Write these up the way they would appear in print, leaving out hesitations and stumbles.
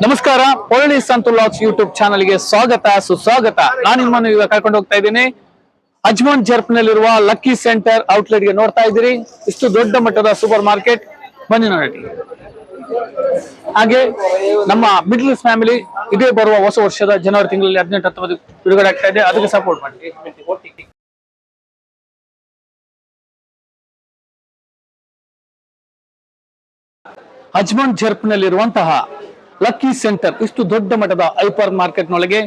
ನಮಸ್ಕಾರ, ಪೊರಳಿ Santu logs YouTube ಚಾನಲ್ಗೆ ಸ್ವಾಗತ ಸುಸ್ವಾಗತ. ನಾನು ನಿಮ್ಮನ್ನು ಈಗ ಕರ್ಕೊಂಡು ಹೋಗ್ತಾ ಇದ್ದೀನಿ ಅಜ್ಮನ್ ಜರ್ಪ್ನಲ್ಲಿರುವ ಲಕ್ಕಿ ಸೆಂಟರ್ ಔಟ್ಲೆಟ್ ಗೆ. ನೋಡ್ತಾ ಇದ್ದೀರಿ, ಇಷ್ಟು ದೊಡ್ಡ ಮಟ್ಟದ ಸೂಪರ್ ಮಾರ್ಕೆಟ್. ಬನ್ನಿ ನೋಡಿ. ಹಾಗೆ ನಮ್ಮ ಮಿಡ್ಲ್ಸ್ ಫ್ಯಾಮಿಲಿ ಇದೇ ಬರುವ ಹೊಸ ವರ್ಷದ ಜನವರಿ ತಿಂಗಳಲ್ಲಿ 18-19 ಬಿಡುಗಡೆ ಆಗ್ತಾ ಇದೆ, ಅದಕ್ಕೆ ಸಪೋರ್ಟ್ ಮಾಡಿ. ಅಜ್ಮನ್ ಜರ್ಪ್ನಲ್ಲಿರುವಂತಹ ಲಕ್ಕಿ ಸೆಂಟರ್ ಇಷ್ಟು ದೊಡ್ಡ ಮಟ್ಟದ ಹೈಪರ್ ಮಾರ್ಕೆಟ್ ನೊಳಗೆ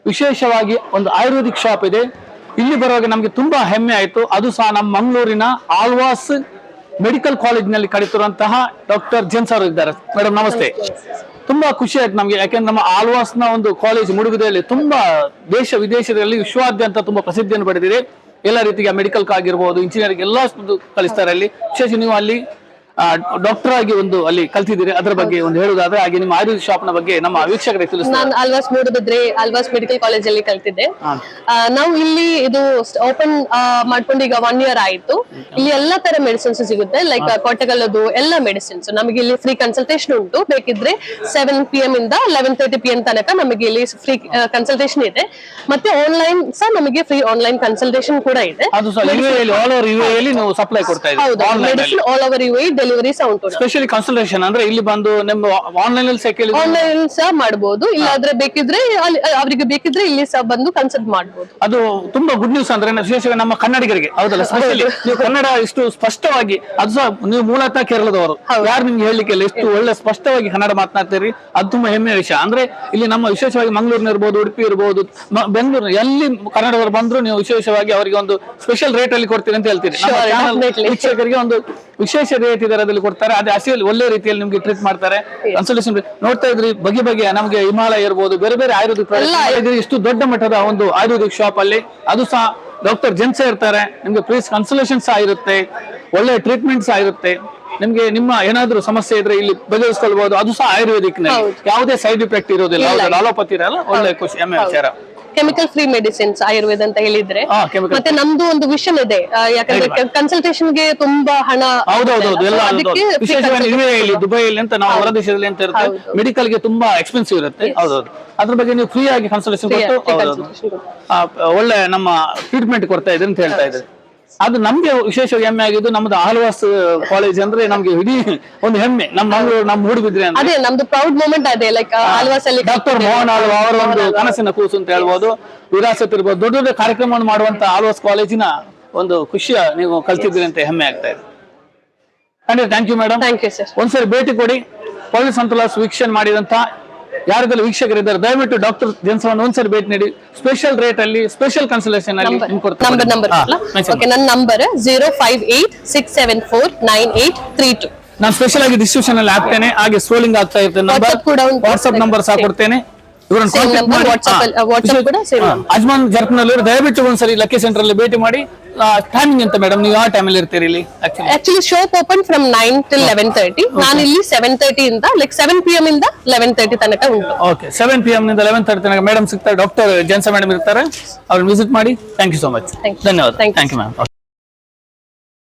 ವಿಶೇಷವಾಗಿ ಒಂದು ಆಯುರ್ವೇದಿಕ್ ಶಾಪ್ ಇದೆ. ಇಲ್ಲಿ ಬರುವಾಗ ನಮಗೆ ತುಂಬಾ ಹೆಮ್ಮೆ ಆಯಿತು. ಅದು ಸಹ ನಮ್ಮ ಮಂಗಳೂರಿನ ಆಳ್ವಾಸ್ ಮೆಡಿಕಲ್ ಕಾಲೇಜಿನಲ್ಲಿ ಕಲಿತಿರುವಂತಹ ಡಾಕ್ಟರ್ ಜೆನ್ಸ್ ಅವರು ಇದ್ದಾರೆ. ಮೇಡಮ್ ನಮಸ್ತೆ. ತುಂಬಾ ಖುಷಿ ಆಯ್ತು ನಮ್ಗೆ, ಯಾಕೆಂದ್ರೆ ನಮ್ಮ ಆಳ್ವಾಸ್ನ ಒಂದು ಕಾಲೇಜ್ ಮುಡುಗುದೆಯಲ್ಲಿ ತುಂಬಾ ದೇಶ ವಿದೇಶದಲ್ಲಿ ವಿಶ್ವಾದ್ಯಂತ ತುಂಬಾ ಪ್ರಸಿದ್ಧಿಯನ್ನು ಪಡೆದಿದೆ. ಎಲ್ಲ ರೀತಿಯ ಮೆಡಿಕಲ್ ಆಗಿರ್ಬೋದು, ಇಂಜಿನಿಯರಿಂಗ್ ಎಲ್ಲ ಕಲಿಸ್ತಾರೆ ಅಲ್ಲಿ. ವಿಶೇಷ ನೀವು ಅಲ್ಲಿ ಡಾಕ್ಟರ್ ಆಗಿ ಒಂದು ಅಲ್ಲಿ ಕಲ್ತಿದ್ದೀರಿ, ಅದರ ಬಗ್ಗೆ ಒಂದು ಹೇಳುವುದಾದ್ರೆ, ಹಾಗೆ ನಿಮ್ಮ ಆಯುರ್ವೇದ ಶಾಪ್ ನ ಬಗ್ಗೆ ನಮ್ಮ ವೀಕ್ಷಕರಿಗೆ ತಿಳಿಸಿ. ನಾನು ಆಳ್ವಾಸ್ ಮೂಡುಬಿದ್ರೆ ಆಳ್ವಾಸ್ ಮೆಡಿಕಲ್ ಕಾಲೇಜ್ ಅಲ್ಲಿ ಕಲ್ತಿದ್ದೆ. ನಾವು ಇಲ್ಲಿ ಇದು ಓಪನ್ ಮಾಡ್ಕೊಂಡು ಈಗ 1 year ಆಯ್ತು. ಇಲ್ಲಿ ಎಲ್ಲಾ ತರ ಮೆಡಿಸಿನ್ಸ್ ಸಿಗುತ್ತೆ, ಲೈಕ್ ಕೊಟ್ಟಗಲ್ಲದು ಎಲ್ಲ ಮೆಡಿಸಿನ್ಸ್. ನಮಗೆ ಇಲ್ಲಿ ಫ್ರೀ ಕನ್ಸಲ್ಟೇಷನ್ ಉಂಟು. ಬೇಕಿದ್ರೆ 7 PM ಇಂದ 11:30 PM ತನಕ ನಮಗೆ ಇಲ್ಲಿ ಫ್ರೀ ಕನ್ಸಲ್ಟೇಷನ್ ಇದೆ. ಮತ್ತೆ ಆನ್ಲೈನ್ ಸಹ ನಮಗೆ ಫ್ರೀ ಆನ್ಲೈನ್ ಕನ್ಸಲ್ಟೇಷನ್ ಕೂಡ ಇದೆ. ಅದು ಆಲ್ ಓವರ್ ಯುಎ ಅಲ್ಲಿ ನೀವು ಸಪ್ಲೈ ಕೊಡ್ತಾ ಇದ್ದೀರಾ? ಹೌದು, ಮೆಡಿಸಿನ್ ಆಲ್ ಓವರ್ ಯುಎ ಡೆಲಿವರಿ ಸಹ ಉಂಟು. ಸ್ಪೆಷಲಿ ಕನ್ಸಲ್ಟೇಷನ್ ಅಂದ್ರೆ ಇಲ್ಲಿ ಬಂದು ನಿಮ್ಮ ಆನ್ಲೈನ್ ಅಲ್ಲಿ ಆನ್ಲೈನ್ ಸಹ ಮಾಡಬಹುದು, ಇಲ್ಲಾದ್ರೆ ಬೇಕಿದ್ರೆ ಅವರಿಗೆ ಬೇಕಿದ್ರೆ ಇಲ್ಲಿ ಸಹ ಬಂದು ಕನ್ಸಲ್ಟ್ ಮಾಡಬಹುದು. ಅದು ತುಂಬಾ ಗುಡ್ ನ್ಯೂಸ್. ಅಂದ್ರೆ ವಿಶೇಷವಾಗಿ ನಮ್ಮ ಕನ್ನಡಿಗರಿಗೆ ಹೌದಲ್ಲ, ಸ್ಪೆಷಲಿ ನೀವು ಕನ್ನಡ ಇಷ್ಟು ಸ್ಪಷ್ಟವಾಗಿ, ಅದು ಸಹ ನೀವು ಮೂಲತಃ ಕೇರಳದವರು, ಯಾರು ನಿಮ್ಗೆ ಹೇಳಲಿಕ್ಕೆ ಎಷ್ಟು ಒಳ್ಳೆ ಸ್ಪಷ್ಟವಾಗಿ ಕನ್ನಡ ಮಾತನಾಡ್ತೀರಿ, ಅದು ತುಂಬಾ ಹೆಮ್ಮೆಯ ವಿಷಯ. ಅಂದ್ರೆ ಇಲ್ಲಿ ನಮ್ಮ ವಿಶೇಷವಾಗಿ ಮಂಗಳೂರಿನ ಇರ್ಬೋದು, ಉಡುಪಿ ಇರ್ಬೋದು, ಬೆಂಗಳೂರು, ಎಲ್ಲಿ ಕನ್ನಡದವರು ಬಂದ್ರು ನೀವು ವಿಶೇಷವಾಗಿ ಅವರಿಗೆ ಒಂದು ಸ್ಪೆಷಲ್ ರೇಟ್ ಅಲ್ಲಿ ಕೊಡ್ತೀರಿ ಅಂತ ಹೇಳ್ತೀರಿ. ವೀಕ್ಷಕರಿಗೆ ಒಂದು ವಿಶೇಷ ರೇಟ್ ದರದಲ್ಲಿ ಕೊಡ್ತಾರೆ. ಅದೇ ಹಸಿಯಲ್ಲಿ ಒಳ್ಳೆ ರೀತಿಯಲ್ಲಿ ನಿಮ್ಗೆ ಟ್ರೀಟ್ ಮಾಡ್ತಾರೆ. ಕನ್ಸಲ್ಟೇಷನ್ ನೋಡ್ತಾ ಇದ್ರಿ, ಬಗೆ ನಮಗೆ ಹಿಮಾಲಯ ಇರ್ಬೋದು, ಬೇರೆ ಬೇರೆ ಆಯುರ್ವೇದಿಕ್ ಇಷ್ಟು ದೊಡ್ಡ ಮಟ್ಟದ ಒಂದು ಆಯುರ್ವೇದಿಕ್ ಶಾಪ್ ಅಲ್ಲಿ. ಅದು ಸಹ ಡಾಕ್ಟರ್ ಜೆನ್ಸ್ ಇರ್ತಾರೆ. ನಿಮ್ಗೆ ಪ್ಲೀಸ್ ಕನ್ಸಲ್ಟೇಷನ್ ಸಹ ಇರುತ್ತೆ, ಒಳ್ಳೆ ಟ್ರೀಟ್ಮೆಂಟ್ ಸಹ ಇರುತ್ತೆ. ನಿಮ್ಗೆ ನಿಮ್ಮ ಏನಾದ್ರು ಸಮಸ್ಯೆ ಇದ್ರೆ ಇಲ್ಲಿ ಬಗೆಹರಿಸ್ಕೊಳ್ಬಹುದು. ಅದು ಸಹ ಆಯುರ್ವೇದಿಕ್ ನಲ್ಲಿ ಯಾವುದೇ ಸೈಡ್ ಇಫೆಕ್ಟ್ ಇರೋದಿಲ್ಲ, ಅಲೋಪತಿ ಇರಲ್ಲ. ಒಳ್ಳೆ ಖುಷಿ ಹೆಮ್ಮೆ ವಿಚಾರ. ಕೆಮಿಕಲ್ ಫ್ರೀ ಮೆಡಿಸಿನ್ಸ್ ಆಯುರ್ವೇದ ಅಂತ ಹೇಳಿದ್ರೆ. ಮತ್ತೆ ನಮ್ದು ಒಂದು ವಿಷನ್ ಇದೆ, ಯಾಕಂದ್ರೆ ಕನ್ಸಲ್ಟೇಷನ್ ಗೆ ತುಂಬಾ ಹಣ. ದುಬೈಯಲ್ಲಿ ಅಂತ ನಾವು ಹೊರ ದೇಶದಲ್ಲಿ ಅಂತ ಇರುತ್ತೆ, ಮೆಡಿಕಲ್ ಗೆ ತುಂಬಾ ಎಕ್ಸ್ಪೆನ್ಸಿವ್ ಇರುತ್ತೆ. ಹೌದೌದು, ಅದ್ರ ಬಗ್ಗೆ ನೀವು ಫ್ರೀ ಆಗಿ ಕನ್ಸಲ್ಟೇಷನ್ ಕೊಟ್ಟು ಒಳ್ಳೆ ನಮ್ಮ ಟ್ರೀಟ್ಮೆಂಟ್ ಕೊಡ್ತಾ ಇದ್ರೆ ಅಂತ ಹೇಳ್ತಾ ಇದ್ದಾರೆ. ಅದು ನಮ್ಗೆ ವಿಶೇಷವಾಗಿ ಹೆಮ್ಮೆ ಆಗಿದ್ದು. ನಮ್ದು ಆಳ್ವಾಸ್ ಕಾಲೇಜ್ ಅಂದ್ರೆ ನಮ್ಗೆ ಇಡೀ ಒಂದು ಹೆಮ್ಮೆ. ನಮ್ಮ ಮಂಗಳೂರು, ನಮ್ಮ ಮೂಡುಬಿದ್ರೆ ಅಂದ್ರೆ ಅದೇ ನಮ್ದು ಪ್ರೌಡ್ ಮೂಮೆಂಟ್. ಅದೇ ಲೈಕ್ ಆಳ್ವಾಸ್ ಅಲ್ಲಿ ಡಾಕ್ಟರ್ ಮೋಹನ್ ಆಳ್ವಾ ಅವರ ಒಂದು ಕನಸಿನ ಕೂಸು ಅಂತ ಹೇಳ್ಬೋದು, ವಿರಾಸತ್ ಇರ್ಬೋದು, ದೊಡ್ಡ ದೊಡ್ಡ ಕಾರ್ಯಕ್ರಮವನ್ನು ಮಾಡುವಂತ ಆಳ್ವಾಸ್ ಕಾಲೇಜಿನ ಒಂದು ಖುಷಿಯ ನೀವು ಕಲ್ತಿದ್ದೀರಿ ಅಂತ ಹೆಮ್ಮೆ ಆಗ್ತಾ ಇದೆ. ಖಂಡಿತ thank you madam. Thank you sir. ಒಂದ್ಸರಿ ಭೇಟಿ ಕೊಡಿ. ಪೊರಳಿ ಸಂತು ಲಾಗ್ಸ್ ವೀಕ್ಷಣೆ ಮಾಡಿದಂತ ಯಾರೆಲ್ಲ ವೀಕ್ಷಕರಿದ್ದಾರೆ ದಯವಿಟ್ಟು ಡಾಕ್ಟರ್ ಜೆನ್ಸ್ ಒಂದ್ಸರಿ ಭೇಟಿ ನೀಡಿ. ಸ್ಪೆಷಲ್ ರೇಟ್ ಅಲ್ಲಿ, ಸ್ಪೆಷಲ್ ಕನ್ಸಲ್ಟೇಷನ್ ಅಲ್ಲಿ ನನ್ನ ನಂಬರ್ 05867498832. ನಾನು ಸ್ಪೆಷಲ್ ಆಗಿ ಡಿಸ್ಕ್ರಿಪ್ಷನ್ ಅಲ್ಲಿ ಹಾಕ್ತೇನೆ, ಹಾಗೆ ಸ್ಕ್ರೋಲಿಂಗ್ ಆಗ್ತಾ ಇರ್ತೇನೆ. ವಾಟ್ಸ್ಆಪ್ ನಂಬರ್ ಸಹ ಕೊಡ್ತೇನೆ. ಅಜ್ಮನ್ ಜರ್ಪ್ನಲ್ಲಿ ದಯವಿಟ್ಟು ಒಂದ್ಸರಿ ಲಕ್ಕಿ ಸೆಂಟರ್ ಅಲ್ಲಿ ಭೇಟಿ ಮಾಡಿ. ಟೈಮಿಂಗ್ ಅಂತ ಮೇಡಮ್, ನೀವು ಯಾವ ಟೈಮ್ ಅಲ್ಲಿ ಇರ್ತೀರಿ ಇಲ್ಲಿ? Actually shop open from 9 till 11:30. ನಾನು ಇಲ್ಲಿ 7:30 ಇಂದ ಲೈಕ್ 7 PM ಇಂದ 11:30 ತನಕ ಉಂಟು. ಓಕೆ, 7 PM ನಿಂದ 11:30 ತನಕ ಮೇಡಮ್ ಸಿಗ್ತಾರೆ. ಡಾಕ್ಟರ್ ಜೆನ್ಸ್ ಮೇಡಮ್ ಇರ್ತಾರೆ, ಅವ್ರನ್ನ ವಿಸಿಟ್ ಮಾಡಿ. Thank you so much. ಧನ್ಯವಾದ. Thank you ma'am.